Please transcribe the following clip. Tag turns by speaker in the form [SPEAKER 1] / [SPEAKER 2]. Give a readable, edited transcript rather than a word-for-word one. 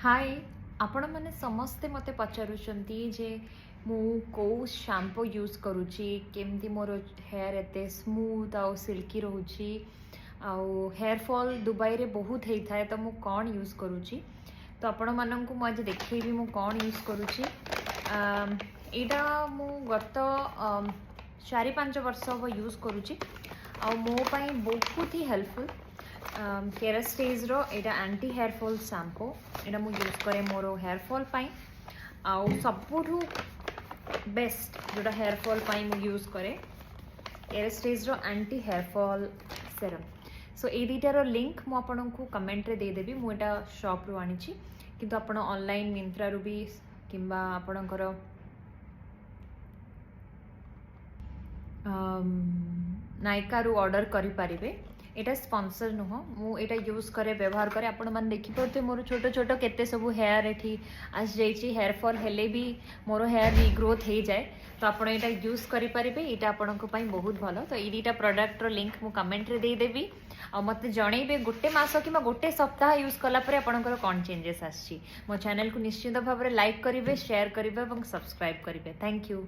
[SPEAKER 1] हाय आपण मैंने समस्ते मते पचारुचंती जे मु को शैम्पू यूज करुची केमती मोर हेयर एते स्मूथ आउ सिल्की रोची आउ हेयर फॉल दुबई रे बहुत होता है तो मु कौन यूज करुची तो आपण मानक आज देखी मु कौन यूज करुची यहाँ मु गत 4-5 वर्ष हम यूज करुची आउ मो पाई बहुत ही हेल्पफुल केरास्टेज रो एटा एंटी हेयर फॉल शैम्पू एटा मु यूज करे मोर हेयर फॉल पाई आउ सबुठु बेस्ट जोटा हेयर फॉल पाई मु यूज करे केरास्टेज रो एंटी हेयर फॉल सेरम। सो ए दुटार लिंक मु आपको कमेंट रे दे देबी। मु एटा शॉप रो आनी छी किंतु आपण ऑनलाइन मिंत्रा रू भी किंबा आपणकर नायका रू ऑर्डर करि पारिबे। एटा स्पॉन्सर नुह मु एटा यूज करे व्यवहार करे आपण मन देखि पड़ते मोर छोट छोट केते सब हेयर एठी आस जाइछि हेयर फॉल हेले भी मोर हेयर रीग्रोथ हो जाए तो आपण एटा यूज करि पारिबे। एटा आपनको पई बहुत भलो। तो ई दुटा प्रोडक्ट रो लिंक मु कमेंट रे दे देबी आ मते जणैबे गोटे मास किबा गोटे सप्ताह यूज कला परे आपनकर कोन चेंजेस आछि। मो चैनल को निश्चित भाव में लाइक करिवे शेयर करिवे और सब्सक्राइब करिवे। Thank you.